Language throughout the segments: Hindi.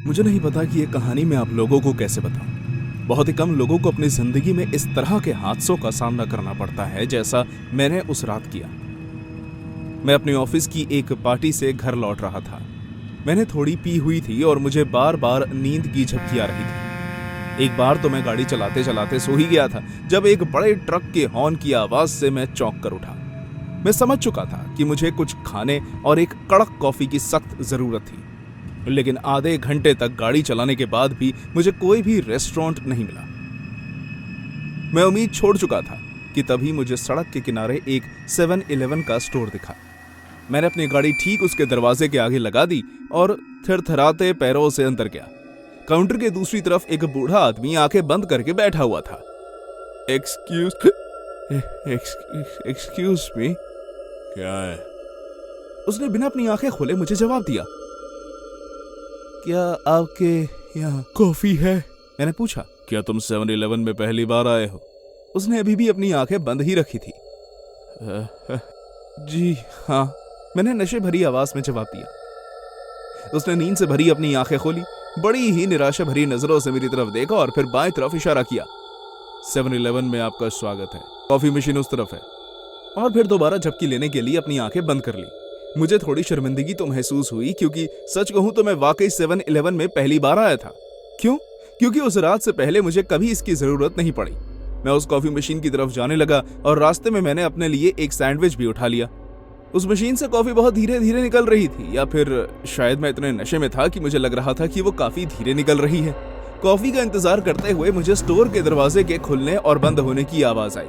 मुझे नहीं पता कि ये कहानी मैं आप लोगों को कैसे बताऊं। बहुत ही कम लोगों को अपनी जिंदगी में इस तरह के हादसों का सामना करना पड़ता है जैसा मैंने उस रात किया। मैं अपने ऑफिस की एक पार्टी से घर लौट रहा था। मैंने थोड़ी पी हुई थी और मुझे बार बार नींद की झपकी आ रही थी। एक बार तो मैं गाड़ी चलाते चलाते सो ही गया था जब एक बड़े ट्रक के हॉर्न की आवाज से मैं चौंक कर उठा। मैं समझ चुका था कि मुझे कुछ खाने और एक कड़क कॉफी की सख्त जरूरत थी, लेकिन आधे घंटे तक गाड़ी चलाने के बाद भी मुझे कोई भी रेस्टोरेंट नहीं मिला। मैं उम्मीद छोड़ चुका था कि तभी मुझे सड़क के किनारे एक 7-Eleven का स्टोर दिखा। मैंने अपनी गाड़ी ठीक उसके दरवाजे के आगे लगा दी और थरथराते पैरों से अंदर गया। काउंटर के दूसरी तरफ एक बूढ़ा आदमी आंखें बंद करके बैठा हुआ था। एक्सक्यूज मी, क्या है? उसने बिना अपनी आंखें खोले मुझे जवाब दिया। क्या आपके यहाँ कॉफी है? मैंने पूछा। क्या तुम 7-Eleven में पहली बार आए हो? उसने अभी भी अपनी आंखें बंद ही रखी थी। जी हाँ, मैंने नशे भरी आवाज में जवाब दिया। उसने नींद से भरी अपनी आंखें खोली, बड़ी ही निराशा भरी नजरों से मेरी तरफ देखा और फिर बाएं तरफ इशारा किया। 7-Eleven में आपका स्वागत है, कॉफी मशीन उस तरफ है। और फिर दोबारा झपकी लेने के लिए अपनी आंखें बंद कर ली। मुझे थोड़ी शर्मिंदगी तो महसूस हुई, क्योंकि सच कहूं तो मैं वाकई 7-Eleven में पहली बार आया था। क्यों? क्योंकि उस रात से पहले मुझे कभी इसकी जरूरत नहीं पड़ी। मैं उस कॉफी मशीन की तरफ जाने लगा और रास्ते में मैंने अपने लिए एक सैंडविच भी उठा लिया। उस मशीन से कॉफी बहुत धीरे धीरे निकल रही थी, या फिर शायद मैं इतने नशे में था कि मुझे लग रहा था कि वो काफी धीरे निकल रही है। कॉफी का इंतजार करते हुए मुझे स्टोर के दरवाजे के खुलने और बंद होने की आवाज आई।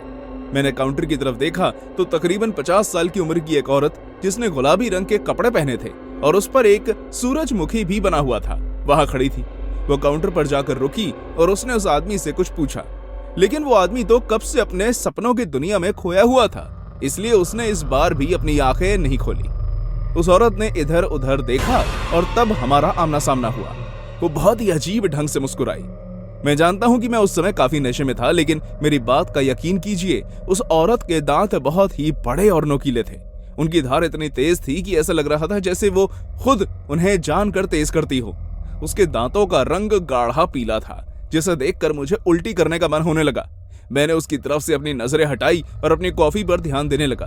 मैंने काउंटर की तरफ देखा तो तकरीबन 50 साल की उम्र की एक औरत, जिसने गुलाबी रंग के कपड़े पहने थे और उस पर एक सूरजमुखी भी बना हुआ था, वहां खड़ी थी। वो काउंटर पर जाकर रुकी और उसने उस आदमी से कुछ पूछा, लेकिन वो आदमी तो कब से अपने सपनों की दुनिया में खोया हुआ था, इसलिए उसने इस बार भी अपनी आंखें नहीं खोली। उस औरत ने इधर उधर देखा और तब हमारा आमना सामना हुआ। वो बहुत ही अजीब ढंग से मुस्कुराई। मैं जानता हूं कि मैं उस समय काफी नशे में था, लेकिन मेरी बात का यकीन कीजिए, उस औरत के दांत बहुत ही बड़े और नोकीले थे। उनकी धार इतनी तेज थी कि ऐसा लग रहा था जैसे वो खुद उन्हें जानकर तेज करती हो। उसके दांतों का रंग गाढ़ा पीला था, जिसे देखकर मुझे उल्टी करने का मन होने लगा। मैंने उसकी तरफ से अपनी नजरें हटाई और अपनी कॉफी पर ध्यान देने लगा।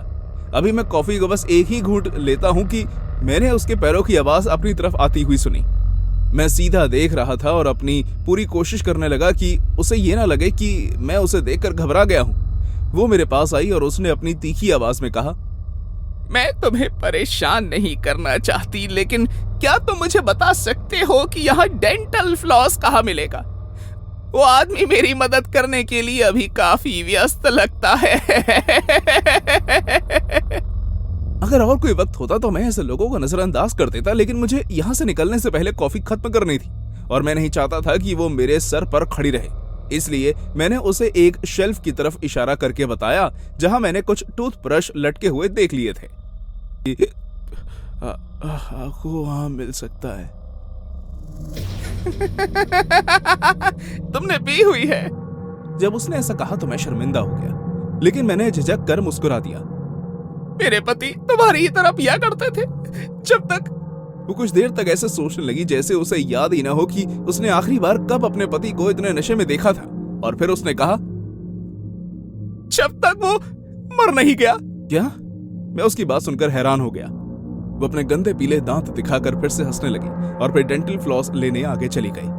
अभी मैं कॉफी को बस एक ही घूंट लेता हूं कि मैंने उसके पैरों की आवाज अपनी तरफ आती हुई सुनी। मैं सीधा देख रहा था और अपनी पूरी कोशिश करने लगा कि उसे ये ना लगे कि मैं उसे देखकर घबरा गया हूं। वो मेरे पास आई और उसने अपनी तीखी आवाज में कहा, मैं तुम्हें परेशान नहीं करना चाहती, लेकिन क्या तुम मुझे बता सकते हो कि यहाँ डेंटल फ्लॉस कहाँ मिलेगा? वो आदमी मेरी मदद करने के लिए अभी काफी व्यस्त लगता है। अगर और कोई वक्त होता तो मैं ऐसे लोगों को नजरअंदाज कर देता, लेकिन मुझे यहाँ से निकलने से पहले कॉफी खत्म करनी थी और मैं नहीं चाहता था कि वो मेरे सर पर खड़ी रहे। इसलिए मैंने उसे एक शेल्फ की तरफ इशारा करके बताया, जहां मैंने कुछ टूथब्रश लटके हुए देख लिए थे। आपको वहां मिल सकता है। तुमने पी हुई है? जब उसने ऐसा कहा तो मैं शर्मिंदा हो गया, लेकिन मैंने झिझक कर मुस्कुरा दिया। मेरे पति तुम्हारी ही तरह पिया करते थे जब तक। वो कुछ देर तक ऐसे सोचने लगी जैसे उसे याद ही ना हो कि उसने आखिरी बार कब अपने पति को इतने नशे में देखा था, और फिर उसने कहा, जब तक वो मर नहीं गया। क्या? मैं उसकी बात सुनकर हैरान हो गया। वो अपने गंदे पीले दांत दिखाकर फिर से हंसने लगी और फिर डेंटल फ्लॉस लेने आगे चली गई।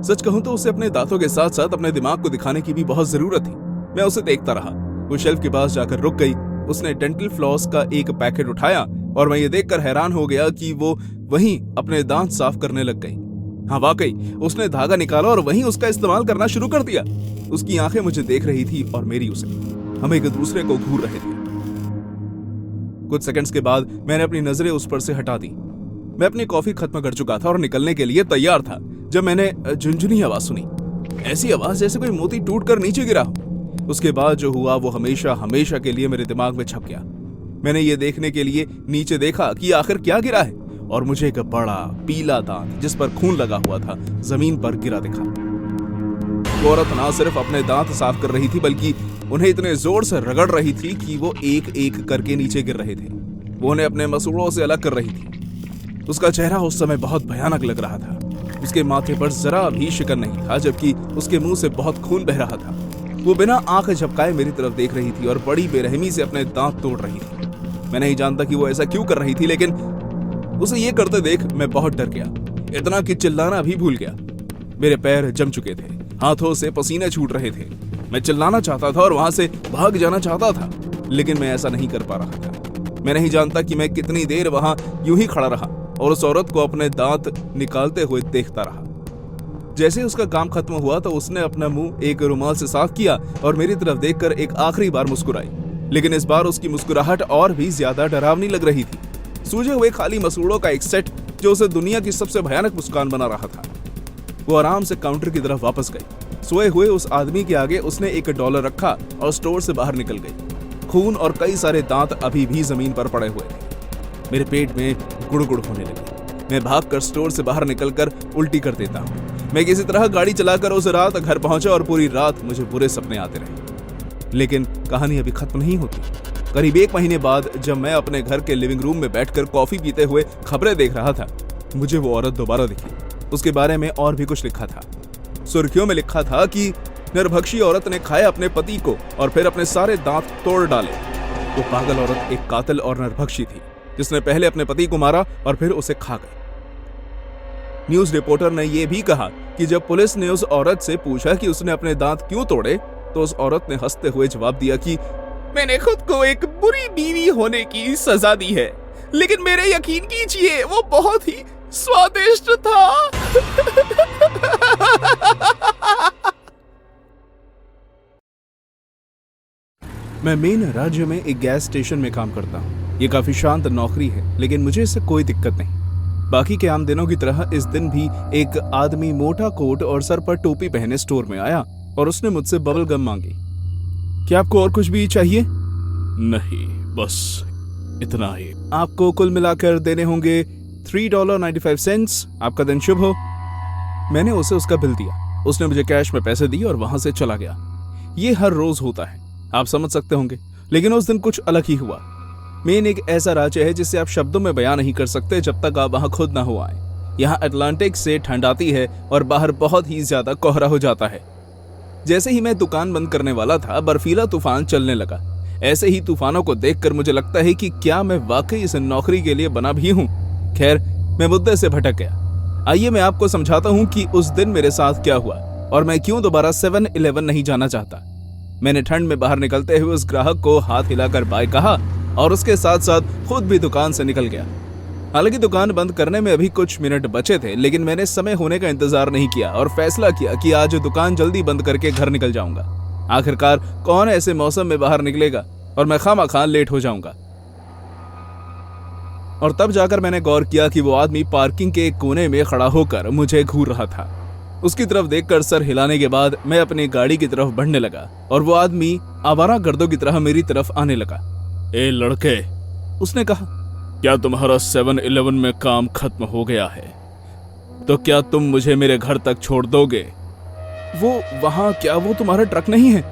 सच कहूं तो उसे अपने दांतों के साथ साथ अपने दिमाग को दिखाने की भी बहुत जरूरत थी। मैं उसे देखता रहा। वो शेल्फ के पास जाकर रुक गई। उसने डेंटल फ्लॉस का एक पैकेट उठाया और मैं ये देखकर हैरान हो गया कि वो वहीं अपने दांत साफ करने लग गई। हाँ, वाकई उसने धागा निकाला और वहीं उसका इस्तेमाल करना शुरू कर दिया। उसकी आंखें मुझे देख रही थी और मेरी उसे। हम एक दूसरे को घूर रहे थे। कुछ सेकंड्स के बाद मैंने अपनी नजरें उस पर से हटा दी। मैं अपनी कॉफी खत्म कर चुका था और निकलने के लिए तैयार था जब मैंने झुनझुनी आवाज सुनी। ऐसी आवाज जैसे कोई मोती टूटकर नीचे गिरा हो। उसके बाद जो हुआ वो हमेशा हमेशा के लिए मेरे दिमाग में छप गया। मैंने ये देखने के लिए नीचे देखा कि आखिर क्या गिरा है, और मुझे एक बड़ा पीला दांत जिस पर खून लगा हुआ था जमीन पर गिरा दिखा। वो औरत ना सिर्फ अपने दांत साफ कर रही थी, बल्कि उन्हें इतने जोर से रगड़ रही थी कि वो एक एक करके नीचे गिर रहे थे। वो उन्हें अपने मसूड़ों से अलग कर रही थी। उसका चेहरा उस समय बहुत भयानक लग रहा था। उसके माथे पर जरा भी शिकन नहीं था, जबकि उसके मुंह से बहुत खून बह रहा था। वो बिना आंख झपकाए मेरी तरफ देख रही थी और बड़ी बेरहमी से अपने दांत तोड़ रही थी। मैं नहीं जानता कि वो ऐसा क्यों कर रही थी, लेकिन उसे ये करते देख मैं बहुत डर गया, इतना कि चिल्लाना भी भूल गया। मेरे पैर जम चुके थे, हाथों से पसीने छूट रहे थे। मैं चिल्लाना चाहता था और वहां से भाग जाना चाहता था, लेकिन मैं ऐसा नहीं कर पा रहा था। मैं नहीं जानता कि मैं कितनी देर वहां यूं ही खड़ा रहा और उस औरत को अपने दांत निकालते हुए देखता रहा। जैसे उसका काम खत्म हुआ तो उसने अपना मुंह एक रुमाल से साफ किया और मेरी तरफ देखकर एक आखिरी बार मुस्कुराई, लेकिन इस बार उसकी मुस्कुराहट और भी ज्यादा डरावनी लग रही थी। सूजे हुए खाली मसूड़ों का एक सेट जो उसे दुनिया की सबसे भयानक मुस्कान बना रहा था। वो आराम से काउंटर की तरफ वापस गई। सोए हुए उस आदमी के आगे उसने $1 रखा और स्टोर से बाहर निकल गई। खून और कई सारे दांत अभी भी जमीन पर पड़े हुए थे। मेरे पेट में गुड़गुड़ होने लगी। मैं भागकर स्टोर से बाहर निकलकर उल्टी कर देता हूँ। मैं किसी तरह गाड़ी चलाकर उस रात घर पहुंचा और पूरी रात मुझे बुरे सपने आते रहे। लेकिन कहानी अभी खत्म नहीं होती। करीब 1 महीने बाद जब मैं अपने घर के लिविंग रूम में बैठकर कॉफी पीते हुए खबरें देख रहा था, मुझे वो औरत दोबारा दिखी। उसके बारे में और भी कुछ लिखा था। सुर्खियों में लिखा था कि निर्भक्षी औरत ने खाया अपने पति को और फिर अपने सारे दांत तोड़ डाले। वो पागल औरत एक कातिल और निर्भक्षी थी, जिसने पहले अपने पति को मारा और फिर उसे खा गई। न्यूज रिपोर्टर ने यह भी कहा कि जब पुलिस ने उस औरत से पूछा कि उसने अपने दांत क्यों तोड़े, तो उस औरत ने हंसते हुए जवाब दिया कि मैंने खुद को एक बुरी बीवी होने की सजा दी है, लेकिन मेरे यकीन कीजिए वो बहुत ही स्वादिष्ट था। मैं मेन राज्य में एक गैस स्टेशन में काम करता हूँ। ये काफी शांत नौकरी है, लेकिन मुझे इससे कोई दिक्कत नहीं। बाकी के आम दिनों की तरह इस दिन भी एक आदमी मोटा कोट और सर पर टोपी पहने स्टोर में आया और उसने मुझसे बबल गम मांगी। क्या आपको और कुछ भी चाहिए? नहीं, बस इतना ही। आपको कुल मिलाकर देने होंगे $3.95। आपका दिन शुभ हो। मैंने उसे उसका बिल दिया। उसने मुझे कैश में पैसे दिए और वहां से चला गया। ये हर रोज होता है, आप समझ सकते होंगे, लेकिन उस दिन कुछ अलग ही हुआ। मेन एक ऐसा राज्य है जिसे आप शब्दों में बयान नहीं कर सकते जब तक आप वहां खुद ना हो आए। यहाँ अटलांटिक से ठंड आती है और बाहर बहुत ही ज्यादा कोहरा हो जाता है। जैसे ही मैं दुकान बंद करने वाला था, बर्फीला तूफान चलने लगा। ऐसे ही तूफानों को देखकर मुझे लगता है कि क्या मैं वाकई इस नौकरी के लिए बना भी हूँ। खैर, मैं मुद्दे से भटक गया। आइए मैं आपको समझाता हूँ कि उस दिन मेरे साथ क्या हुआ और मैं क्यों दोबारा 7-Eleven नहीं जाना चाहता। मैंने ठंड में बाहर निकलते हुए उस ग्राहक को हाथ हिलाकर बाय कहा और उसके साथ साथ खुद भी दुकान से निकल गया। हालांकि दुकान बंद करने में अभी कुछ मिनट बचे थे, लेकिन मैंने समय होने का इंतजार नहीं किया और फैसला किया कि आज दुकान जल्दी बंद करके घर निकल जाऊंगा। आखिरकार कौन ऐसे मौसम में बाहर निकलेगा और मैं खामखा लेट हो जाऊंगा। और तब जाकर मैंने गौर किया कि वो आदमी पार्किंग के एक कोने में खड़ा होकर मुझे घूर रहा था। उसकी तरफ देखकर सर हिलाने के बाद मैं अपनी गाड़ी की तरफ बढ़ने लगा और वो आदमी आवारा गर्दों की तरह मेरी तरफ आने लगा। ए लड़के, उसने कहा, क्या तुम्हारा 7-Eleven में काम खत्म हो गया है? तो क्या तुम मुझे मेरे घर तक छोड़ दोगे? वो वहां, क्या वो तुम्हारा ट्रक नहीं है?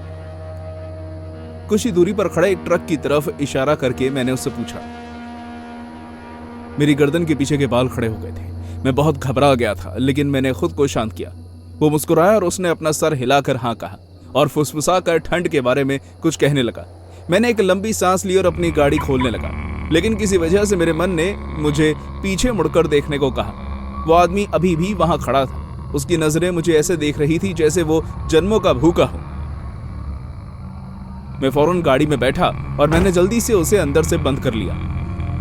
कुछ ही दूरी पर खड़े एक ट्रक की तरफ इशारा करके मैंने उससे पूछा। मेरी गर्दन के पीछे के बाल खड़े हो गए थे। मैं बहुत घबरा गया था, लेकिन मैंने खुद को शांत किया। वो मुस्कुराया और उसने अपना सर हिलाकर हाँ कहा और फुसफुसाकर ठंड के बारे में कुछ कहने लगा। मैंने एक लंबी सांस ली और अपनी गाड़ी खोलने लगा, लेकिन किसी वजह से मेरे मन ने मुझे पीछे मुड़कर देखने को कहा। वो आदमी अभी भी वहां खड़ा था। उसकी नजरें मुझे ऐसे देख रही थी जैसे वो जन्मों का भूखा हो। मैं फौरन गाड़ी में बैठा और मैंने जल्दी से उसे अंदर से बंद कर लिया।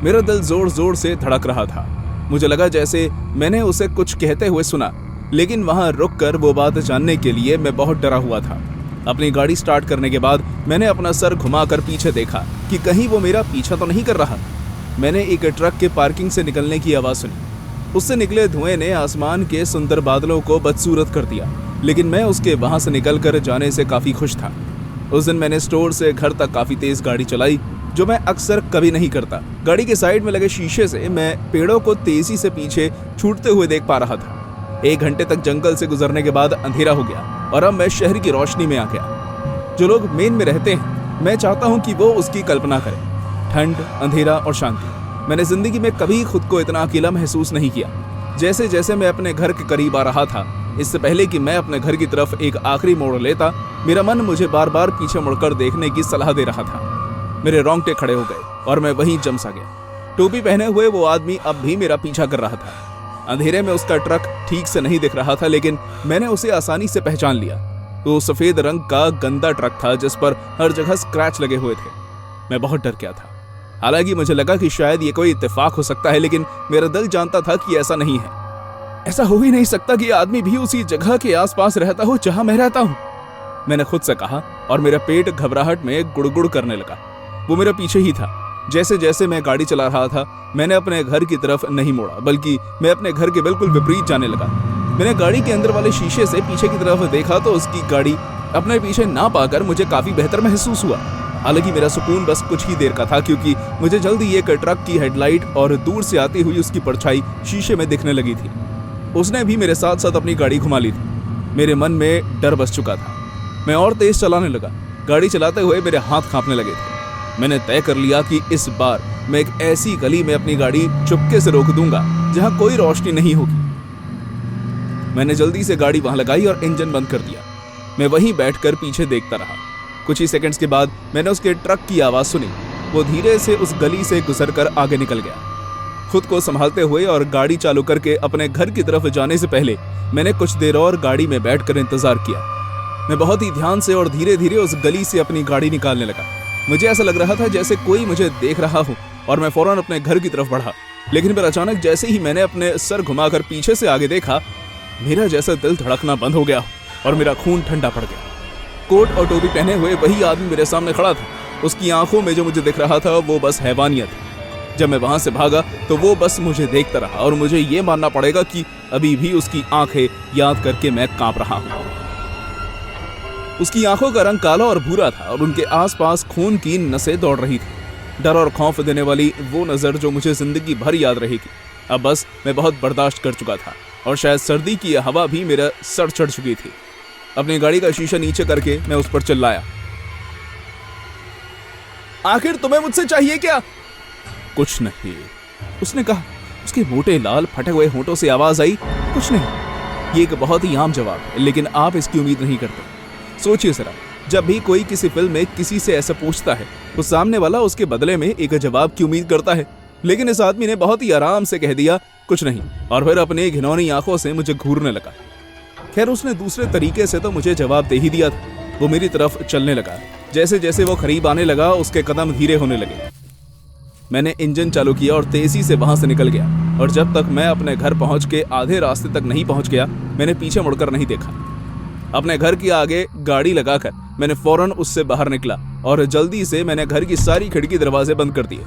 मेरा दिल जोर जोर से धड़क रहा था। मुझे लगा जैसे मैंने उसे कुछ कहते हुए सुना, लेकिन वहां रुककर वो बात जानने के लिए मैं बहुत डरा हुआ था। अपनी गाड़ी स्टार्ट करने के बाद मैंने अपना सर घुमाकर पीछे देखा कि कहीं वो मेरा पीछा तो नहीं कर रहा। मैंने एक ट्रक के पार्किंग से निकलने की आवाज सुनी। उससे निकले धुएं ने आसमान के सुंदर बादलों को बदसूरत कर दिया, लेकिन मैं उसके वहां से निकलकर जाने से काफी खुश था। उस दिन मैंने स्टोर से घर तक काफी तेज गाड़ी चलाई, जो मैं अक्सर कभी नहीं करता। गाड़ी के साइड में लगे शीशे से मैं पेड़ों को तेजी से पीछे छूटते हुए देख पा रहा था। 1 घंटे तक जंगल से गुजरने के बाद अंधेरा हो गया और अब मैं शहर की रोशनी में आ गया। जो लोग मेन में रहते हैं, मैं चाहता हूं कि वो उसकी कल्पना करें। ठंड, अंधेरा और शांति। मैंने जिंदगी में कभी खुद को इतना अकेला महसूस नहीं किया। जैसे जैसे मैं अपने घर के करीब आ रहा था, इससे पहले कि मैं अपने घर की तरफ एक आखिरी मोड़ लेता, मेरा मन मुझे बार बार पीछे मुड़कर देखने की सलाह दे रहा था। मेरे रोंगटे खड़े हो गए और मैं वहीं जम सा गया। टोपी पहने हुए वो आदमी अब भी मेरा पीछा कर रहा था। अंधेरे में उसका ट्रक ठीक से नहीं दिख रहा था, लेकिन मैंने उसे आसानी से पहचान लिया। वो सफेद रंग का गंदा ट्रक था जिस पर हर जगह स्क्रैच लगे हुए थे। मैं बहुत डर गया था। हालांकि मुझे लगा कि शायद ये कोई इत्तेफाक हो सकता है, लेकिन मेरा दिल जानता था कि ऐसा नहीं है। ऐसा हो ही नहीं सकता कि आदमी भी उसी जगह के आसपास रहता हो जहां मैं रहता हूं, मैंने खुद से कहा, और मेरा पेट घबराहट में गुड़गुड़ करने लगा। वो मेरे पीछे ही था। जैसे जैसे मैं गाड़ी चला रहा था, मैंने अपने घर की तरफ नहीं मोड़ा, बल्कि मैं अपने घर के बिल्कुल विपरीत जाने लगा। मैंने गाड़ी के अंदर वाले शीशे से पीछे की तरफ देखा तो उसकी गाड़ी अपने पीछे ना पाकर मुझे काफी बेहतर महसूस हुआ। हालांकि मेरा सुकून बस कुछ ही देर का था, क्योंकि मुझे जल्दी एक ट्रक की हेडलाइट और दूर से आती हुई उसकी परछाई शीशे में दिखने लगी थी। उसने भी मेरे साथ साथ अपनी गाड़ी घुमा ली थी। मेरे मन में डर बस चुका था। मैं और तेज चलाने लगा। गाड़ी चलाते हुए मेरे हाथ कांपने लगे थे। मैंने तय कर लिया कि इस बार मैं एक ऐसी गली में अपनी गाड़ी चुपके से रोक दूंगा जहां कोई रोशनी नहीं होगी। मैंने जल्दी से गाड़ी वहां लगाई और इंजन बंद कर दिया। मैं वहीं बैठकर पीछे देखता रहा। कुछ ही सेकंड्स के बाद मैंने उसके ट्रक की आवाज सुनी। वो धीरे से उस गली से गुजरकर आगे निकल गया। खुद को संभालते हुए और गाड़ी चालू करके अपने घर की तरफ जाने से पहले मैंने कुछ देर और गाड़ी में बैठकर इंतजार किया। मैं बहुत ही ध्यान से और धीरे धीरे उस गली से अपनी गाड़ी निकालने लगा। मुझे ऐसा लग रहा था जैसे कोई मुझे देख रहा हो, और मैं फौरन अपने घर की तरफ बढ़ा। लेकिन फिर अचानक जैसे ही मैंने अपने सर घुमाकर पीछे से आगे देखा, मेरा जैसा दिल धड़कना बंद हो गया और मेरा खून ठंडा पड़ गया। कोट और टोपी पहने हुए वही आदमी मेरे सामने खड़ा था। उसकी आंखों में जो मुझे दिख रहा था वो बस हैवानियत। जब मैं वहां से भागा तो वो बस मुझे देखता रहा, और मुझे ये मानना पड़ेगा कि अभी भी उसकी आंखें याद करके मैं कांप रहा हूं। उसकी आंखों का रंग काला और भूरा था और उनके आसपास खून की नसें दौड़ रही थी। डर और खौफ देने वाली वो नजर जो मुझे जिंदगी भर याद रहेगी। अब बस मैं बहुत बर्दाश्त कर चुका था, और शायद सर्दी की हवा भी मेरा सर चढ़ चुकी थी। अपनी गाड़ी का शीशा नीचे करके मैं उस पर चिल्लाया, आखिर तुम्हें मुझसे चाहिए क्या? कुछ नहीं, उसने कहा। उसके मोटे लाल फटे हुए होंठों से आवाज आई, कुछ नहीं। ये एक बहुत ही आम जवाब है, लेकिन आप इसकी उम्मीद नहीं करते। सोचिए जरा, जब भी कोई किसी फिल्म में किसी से ऐसा पूछता है तो सामने वाला उसके बदले में एक जवाब की उम्मीद करता है, लेकिन इस आदमी ने बहुत ही आराम से कह दिया, कुछ नहीं, और फिर अपनी घिनौनी आंखों से मुझे घूरने लगा। खैर, उसने दूसरे तरीके से तो मुझे जवाब दे ही दिया था। वो मेरी तरफ चलने लगा। जैसे जैसे वो करीब आने लगा, उसके कदम धीरे होने लगे। मैंने इंजन चालू किया और तेजी से वहां से निकल गया, और जब तक मैं अपने घर पहुंच के आधे रास्ते तक नहीं पहुंच गया, मैंने पीछे मुड़कर नहीं देखा। अपने घर के आगे गाड़ी लगाकर मैंने फौरन उससे बाहर निकला, और जल्दी से मैंने घर की सारी खिड़की दरवाजे बंद कर दिए।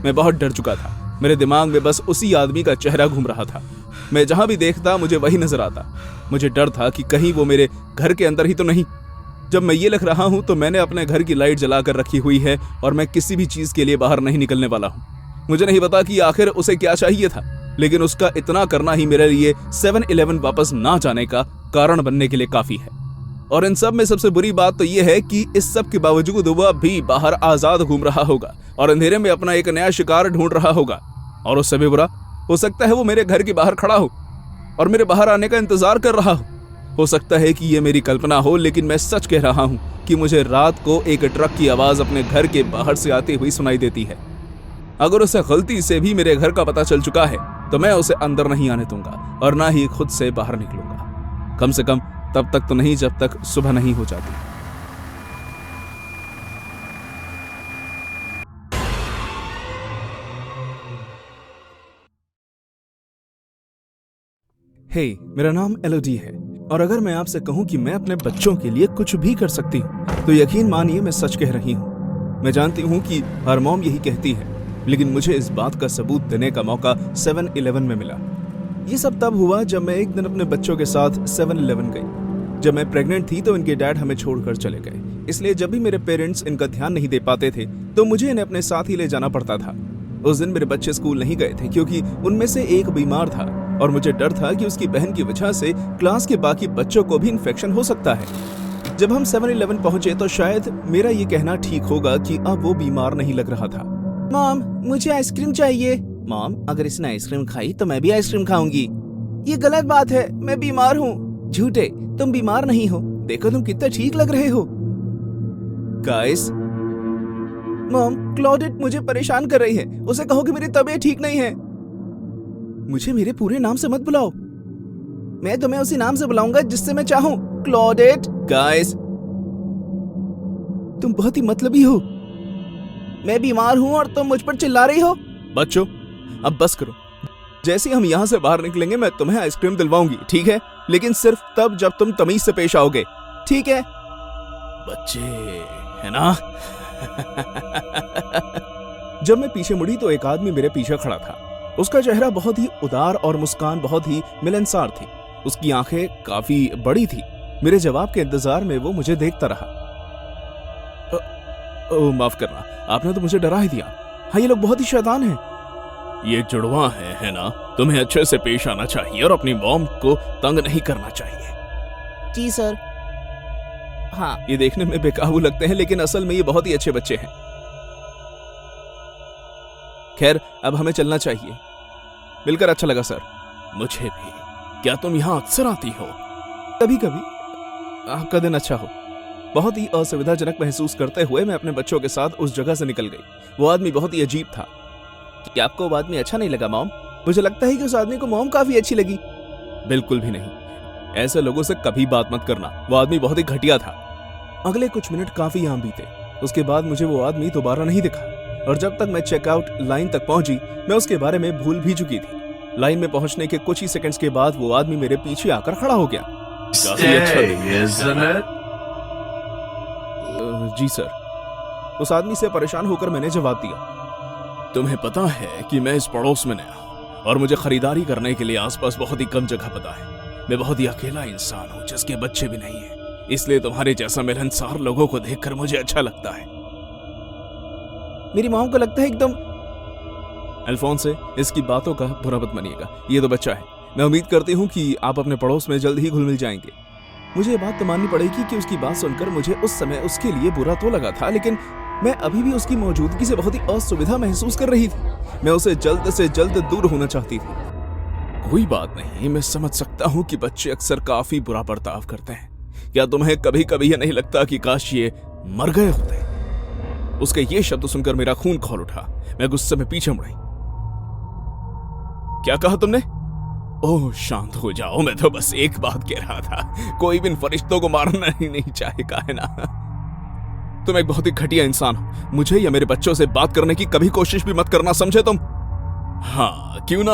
मैं बहुत डर चुका था। मेरे दिमाग में बस उसी आदमी का चेहरा घूम रहा था। मैं जहां भी देखता मुझे वही नजर आता। मुझे डर था कि कहीं वो मेरे घर के अंदर ही तो नहीं। जब मैं ये लिख रहा हूं तो मैंने अपने घर की लाइट जलाकर रखी हुई है, और मैं किसी भी चीज के लिए बाहर नहीं निकलने वाला हूं। मुझे नहीं पता कि आखिर उसे क्या चाहिए था, लेकिन उसका इतना करना ही मेरे लिए 7-Eleven वापस ना जाने का कारण बनने के लिए काफी है। और इन सब में सबसे बुरी बात तो यह है कि इस सब के बावजूद वह भी बाहर आजाद घूम रहा होगा और अंधेरे में अपना एक नया शिकार ढूंढ रहा होगा। और उससे भी बुरा हो सकता है वो मेरे घर के बाहर खड़ा हो और मेरे बाहर आने का इंतजार कर रहा हो सकता है कि ये मेरी कल्पना हो, लेकिन मैं सच कह रहा हूं कि मुझे रात को एक ट्रक की आवाज अपने घर के बाहर से आती हुई सुनाई देती है। अगर उसे गलती से भी मेरे घर का पता चल चुका है तो मैं उसे अंदर नहीं आने दूंगा और ना ही खुद से बाहर निकलूंगा। कम से कम तब तक तो नहीं जब तक सुबह नहीं हो जाती। हे, मेरा नाम एलोडी है और अगर मैं आपसे कहूं कि मैं अपने बच्चों के लिए कुछ भी कर सकती हूं तो यकीन मानिए मैं सच कह रही हूं। मैं जानती हूं कि हर मॉम यही कहती है, लेकिन मुझे इस बात का सबूत देने का मौका 7-Eleven में मिला। ये सब तब हुआ जब मैं एक दिन अपने बच्चों के साथ 7-Eleven गई। जब मैं प्रेग्नेंट थी तो इनके डैड हमें छोड़कर चले गए, इसलिए जब भी मेरे पेरेंट्स इनका ध्यान नहीं दे पाते थे तो मुझे इन्हें अपने साथ ही ले जाना पड़ता था। उस दिन मेरे बच्चे स्कूल नहीं गए थे क्योंकि उनमें से एक बीमार था और मुझे डर था कि उसकी बहन की वजह से क्लास के बाकी बच्चों को भी इन्फेक्शन हो सकता है। जब हम 7-Eleven पहुंचे तो शायद मेरा ये कहना ठीक होगा कि अब वो बीमार नहीं लग रहा था। मॉम, मुझे आइसक्रीम चाहिए, मॉम, अगर इसने आइसक्रीम खाई तो मैं भी आइसक्रीम खाऊंगी। ये गलत बात है, मैं बीमार हूँ। झूठे, तुम बीमार नहीं हो, देखो तुम कितना ठीक लग रहे हो। गाइस, मॉम, क्लॉडेट मुझे परेशान कर रही है, उसे कहो कि मेरी तबीयत ठीक नहीं है। मुझे मेरे पूरे नाम से मत बुलाओ, मैं तुम्हें उसी नाम से बुलाऊंगा जिससे मैं चाहूं, क्लॉडेट। गाइस, तुम बहुत ही मतलबी हो। मैं बीमार हूं और तुम मुझ पर चिल्ला रही हो। बच्चों, अब बस करो। जैसे ही हम यहाँ से बाहर निकलेंगे मैं तुम्हें आइसक्रीम दिलवाऊंगी, ठीक है? लेकिन सिर्फ तब जब तुम तमीज से पेश आओगे, ठीक है? बच्चे, है ना? जब मैं पीछे मुड़ी तो एक आदमी मेरे पीछे खड़ा था। उसका चेहरा बहुत ही उदार और मुस्कान बहुत ही मिलनसार थी। उसकी आंखें काफी बड़ी थी। मेरे जवाब के इंतजार में वो मुझे देखता रहा। माफ करना, आपने तो मुझे डरा ही दिया। हाँ, ये लोग बहुत ही शैतान हैं। ये जुड़वा है ना? तुम्हें अच्छे से पेश आना चाहिए और अपनी मॉम को तंग नहीं करना चाहिए। जी सर। हाँ, ये देखने में बेकाबू लगते हैं लेकिन असल में ये बहुत ही अच्छे बच्चे हैं। खैर, अब हमें चलना चाहिए। मिलकर अच्छा लगा सर। मुझे भी। क्या तुम यहाँ अक्सर आती हो? कभी कभी। आपका दिन अच्छा हो। बहुत ही असुविधाजनक महसूस करते हुए मैं अपने बच्चों के साथ उस जगह से निकल गई। वो आदमी बहुत ही अजीब था। क्या आपको वो आदमी अच्छा नहीं लगा मॉम? मुझे लगता है कि उस आदमी को मॉम काफी अच्छी लगी। बिल्कुल भी नहीं। ऐसे लोगों से कभी बात मत करना। वो आदमी बहुत ही घटिया था। अगले कुछ मिनट काफी आम बीते। उसके बाद मुझे वो आदमी दोबारा नहीं दिखा और जब तक मैं चेकआउट लाइन तक पहुंची मैं उसके बारे में भूल भी चुकी थी। लाइन में पहुंचने के कुछ ही सेकंड्स के बाद वो आदमी मेरे पीछे आकर खड़ा हो गया। काफी अच्छा दिन। जी सर। उस आदमी से परेशान होकर मैंने जवाब दिया। तुम्हें पता है कि मैं इस पड़ोस में नया और मुझे खरीदारी करने के लिए आसपास बहुत ही कम जगह पता है। मैं बहुत ही अकेला इंसान हूँ जिसके बच्चे भी नहीं है, इसलिए तुम्हारे जैसा मिलनसार लोगों को देखकर मुझे अच्छा लगता है। मेरी मॉम को लगता है एकदम। अल्फोंसे, इसकी बातों का बुरा मत मानिएगा, ये तो बच्चा है। मैं उम्मीद करती हूँ कि आप अपने पड़ोस में जल्द ही घुल मिल जाएंगे। मुझे ये बात तो माननी पड़ेगी कि उसकी बात सुनकर मुझे उस समय उसके लिए बुरा तो लगा था, लेकिन मैं अभी भी उसकी मौजूदगी से बहुत ही असुविधा महसूस कर रही थी। मैं उसे जल्द से जल्द दूर होना चाहती थी। कोई बात नहीं, मैं समझ सकता हूँ कि बच्चे अक्सर काफी बुरा बर्ताव करते हैं। क्या तुम्हें कभी कभी यह नहीं लगता कि काश ये मर गए होते? उसके ये शब्द सुनकर मेरा खून खौल उठा। मैं गुस्से में पीछे मुड़ी। क्या कहा तुमने? ओह, शांत हो जाओ, मैं तो बस एक बात कह रहा था। कोई भी इन फरिश्तों को मारना ही नहीं चाहेगा, है ना? तुम एक बहुत ही घटिया इंसान हो। मुझे या मेरे बच्चों से बात करने की कभी कोशिश भी मत करना, समझे तुम? हाँ, क्यों ना?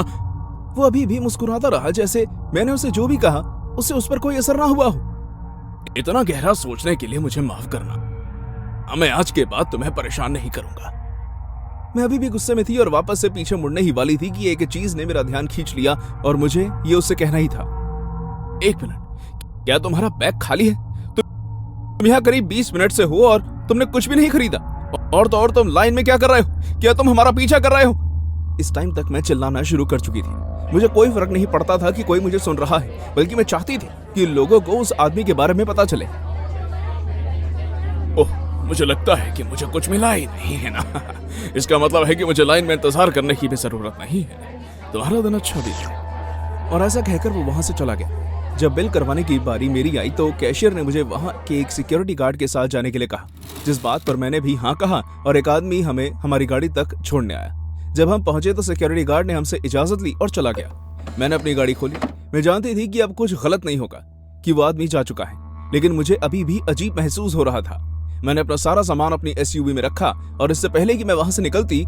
वो अभी भी मुस्कुराता रहा जैसे मैंने उसे जो भी कहा उससे उस पर कोई असर ना हुआ हो। इतना गहरा सोचने के लिए मुझे माफ करना। मैं आज के बाद तुम्हें परेशान नहीं करूंगा। मैं अभी भी गुस्से में थी और वापस से पीछे मुड़ने ही वाली थी कि एक चीज ने मेरा ध्यान खींच लिया और मुझे ये उससे कहना ही था। एक मिनट, क्या तुम्हारा बैग खाली है? तुम यहाँ करीब 20 मिनट से हो और तुमने कुछ भी नहीं खरीदा। और तो और तुम लाइन में क्या कर रहे हो? क्या तुम हमारा पीछा कर रहे हो? इस टाइम तक मैं चिल्लाना शुरू कर चुकी थी। मुझे कोई फर्क नहीं पड़ता था कि कोई मुझे सुन रहा है, बल्कि मैं चाहती थी कि लोगों को उस आदमी के बारे में पता चले। ओह, मुझे लगता है कि मुझे कुछ मिला ही नहीं, है ना? इसका मतलब है कि मुझे लाइन में इंतजार करने की भी जरूरत नहीं है। तुम्हारा दिन अच्छा बीते। और ऐसा कहकर वो वहां से चला गया। जब बिल करवाने की बारी मेरी आई तो कैशियर ने मुझे वहां के एक सिक्योरिटी गार्ड के साथ जाने के लिए कहा, जिस बात पर मैंने भी हाँ कहा और एक आदमी हमें हमारी गाड़ी तक छोड़ने आया। जब हम पहुंचे तो सिक्योरिटी गार्ड ने हमसे इजाजत ली और चला गया। मैंने अपनी गाड़ी खोली। मैं जानती थी कि अब कुछ गलत नहीं होगा, कि वो आदमी जा चुका है, लेकिन मुझे अभी भी अजीब महसूस हो रहा था। मैंने अपना सारा सामान अपनी एसयूवी में रखा और इससे पहले कि मैं वहां से निकलती,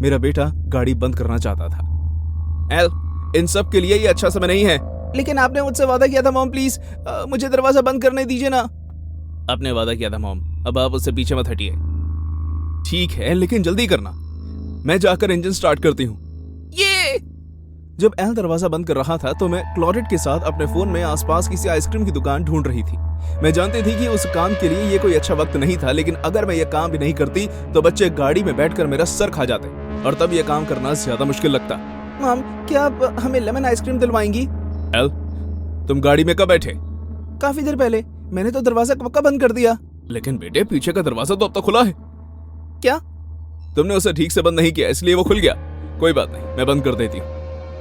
मेरा बेटा गाड़ी बंद करना चाहता था। एल, इन सब के लिए ये अच्छा समय नहीं है। लेकिन आपने मुझसे वादा किया था मॉम, प्लीज मुझे दरवाजा बंद करने दीजिए ना। आपने वादा किया था मॉम, अब आप उससे पीछे मत हटिए। ठीक है, लेकिन जल्दी करना। मैं जाकर इंजन स्टार्ट करती हूँ। ये जब एल दरवाजा बंद कर रहा था तो मैं क्लॉडेट के साथ अपने फोन में आसपास किसी आइसक्रीम की दुकान ढूंढ रही थी। मैं जानती थी कि उस काम के लिए ये कोई अच्छा वक्त नहीं था, लेकिन अगर मैं ये काम भी नहीं करती तो बच्चे गाड़ी में बैठकर मेरा सर खा जाते और तब ये काम करना ज्यादा मुश्किल लगता। मॉम, क्या आप हमें लेमन आइसक्रीम दिलवाएंगी? एल, तुम गाड़ी में कब बैठे? काफी देर पहले। मैंने तो दरवाजा पक्का बंद कर दिया। लेकिन बेटे, पीछे का दरवाजा तो अब तक खुला है। क्या? तुमने उसे ठीक से बंद नहीं किया, इसलिए वो खुल गया। कोई बात नहीं, मैं बंद कर देती हूँ।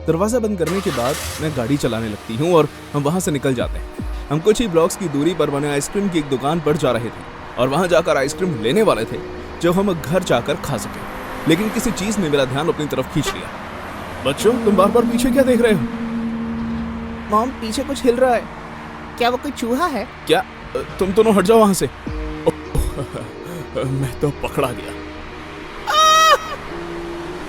दरवाज़ा बंद करने के बाद मैं गाड़ी चलाने लगती हूँ और हम वहाँ से निकल जाते हैं। हम कुछ ही ब्लॉक्स की दूरी पर बने आइसक्रीम की एक दुकान पर जा रहे थे और वहाँ जाकर आइसक्रीम लेने वाले थे जो हम घर जाकर खा सके, लेकिन किसी चीज़ ने मेरा ध्यान अपनी तरफ खींच लिया। बच्चों, तुम बार बार पीछे क्या देख रहे हो? मॉम, पीछे कुछ हिल रहा है। क्या वो कोई चूहा है? क्या? तुम दोनों हट जाओ वहां से। मैं तो पकड़ा गया।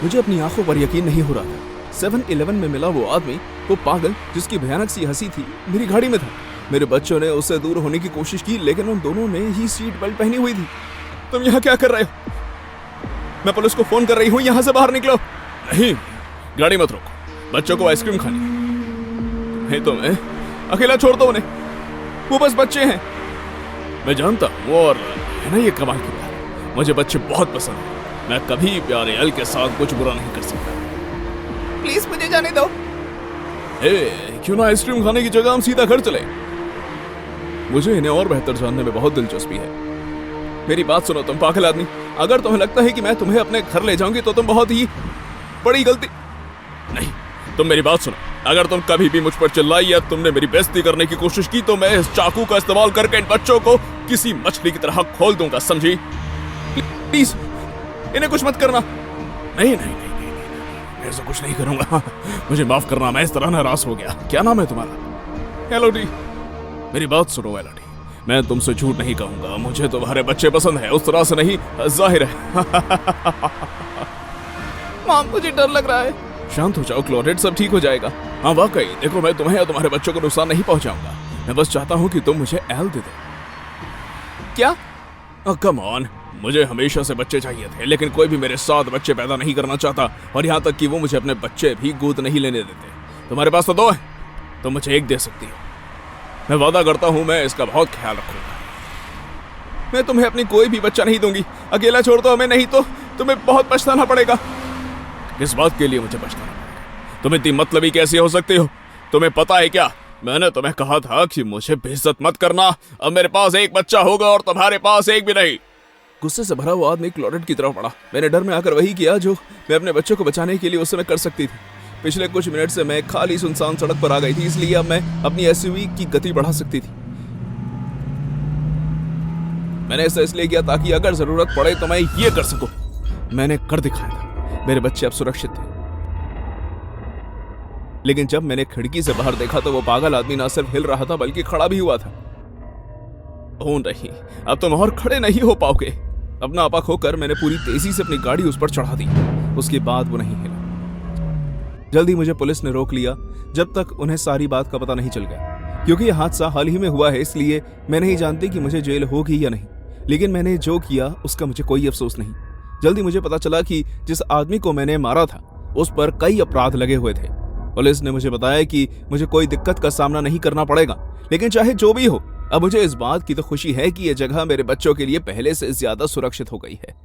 मुझे अपनी आंखों पर यकीन नहीं हो रहा था। 7-Eleven में मिला वो आदमी, वो पागल जिसकी भयानक सी हंसी थी, मेरी गाड़ी में था। मेरे बच्चों ने उससे दूर होने की कोशिश की, लेकिन उन दोनों ने ही सीट बेल्ट पहनी हुई थी। तुम यहाँ क्या कर रहे हो? मैं पुलिस को फोन कर रही हूँ, यहाँ से बाहर निकलो। नहीं, गाड़ी मत रोको, बच्चों को आइसक्रीम खानी है। तो मैं अकेला छोड़ दो उन्हें, वो बस बच्चे हैं। मैं जानता हूँ, और है ना ये कमाल की बात, मुझे बच्चे बहुत पसंद हैं। मैं कभी प्यारे एल के साथ कुछ बुरा नहीं कर सकता। प्लीज मुझे जाने दो। क्यों ना आइसक्रीम खाने की जगह हम सीधा घर चले? मुझे इन्हें और बेहतर जानने में बहुत दिलचस्पी है। मेरी बात सुनो तुम पागल आदमी, अगर तुम्हें लगता है कि मैं तुम्हें अपने घर ले जाऊंगी तो तुम बहुत ही बड़ी गलती। नहीं, तुम मेरी बात सुनो, अगर तुम कभी भी मुझ पर चिल्लाई या तुमने मेरी बेइज्जती करने की कोशिश की तो मैं इस चाकू का इस्तेमाल करके इन बच्चों को किसी मछली की तरह खोल दूंगा, समझी? प्लीज इन्हें कुछ मत करना। नहीं नहीं नहीं, नहीं, नहीं, मैं ऐसा कुछ नहीं करूंगा। मुझे माफ करना, मैं इस तरह नाराज हो गया। क्या नाम है तुम्हारा? एलोडी। मेरी बात सुनो एलोडी, मैं तुमसे झूठ नहीं कहूंगा, मुझे तुम्हारे बच्चे पसंद है, उस तरह से नहीं, जाहिर है। मॉम, मुझे डर लग रहा है। शांत हो जाओ क्लोरेट, सब ठीक हो जाएगा। हाँ वाकई, देखो मैं तुम्हें या तुम्हारे बच्चों को नुकसान नहीं पहुंचाऊंगा। मैं बस चाहता हूँ कि तुम मुझे एल दे दो। क्या? कम ऑन, मुझे हमेशा से बच्चे चाहिए थे, लेकिन कोई भी मेरे साथ बच्चे पैदा नहीं करना चाहता, और यहाँ तक कि वो मुझे अपने बच्चे भी गोद नहीं लेने देते। तुम्हारे पास तो 2 है, तुम मुझे 1 दे सकती हो। मैं वादा करता हूँ मैं इसका बहुत ख्याल रखूंगा। मैं तुम्हें अपनी कोई भी बच्चा नहीं दूंगी, अकेला छोड़ दो हमें, नहीं तो तुम्हें बहुत पछताना पड़ेगा। किस बात के लिए मुझे पछताना पड़ेगा? तुम इतनी मतलबी कैसे हो सकते हो? तुम्हें पता है क्या, मैंने तुम्हें कहा था कि मुझे बेइज्जत मत करना। अब मेरे पास 1 बच्चा होगा और तुम्हारे पास 1 भी नहीं। गुस्से से भरा हुआ आदमी क्लोरेट की तरफ बढ़ा। मैंने डर में आकर वही किया जो मैं अपने बच्चों को बचाने के लिए उस समय कर सकती थी। पिछले कुछ मिनट से मैं खाली सुनसान सड़क पर आ गई थी, इसलिए अब मैं अपनी एसयूवी की गति बढ़ा सकती थी। मैंने ऐसा इसलिए किया ताकि अगर जरूरत पड़े तो मैं ये कर सकूं। मैंने कर दिखाया था, मेरे बच्चे अब सुरक्षित थे। लेकिन जब मैंने खिड़की से बाहर देखा तो वो पागल आदमी न सिर्फ हिल रहा था बल्कि खड़ा भी हुआ था। ओ नहीं, अब तुम और खड़े नहीं हो पाओगे। अपना आपा खोकर मैंने पूरी तेजी से अपनी गाड़ी उस पर चढ़ा दी। उसके बाद वो नहीं हिला। जल्दी मुझे पुलिस ने रोक लिया जब तक उन्हें सारी बात का पता नहीं चल गया। क्योंकि यह हादसा हाल ही में हुआ है, इसलिए मैं नहीं जानती कि मुझे जेल होगी या नहीं। लेकिन मैंने जो किया उसका मुझे कोई अफसोस नहीं। जल्दी मुझे पता चला कि जिस आदमी को मैंने मारा था उस पर कई अपराध लगे हुए थे। पुलिस ने मुझे बताया कि मुझे कोई दिक्कत का सामना नहीं करना पड़ेगा। लेकिन चाहे जो भी हो, अब मुझे इस बात की तो खुशी है कि यह जगह मेरे बच्चों के लिए पहले से ज्यादा सुरक्षित हो गई है।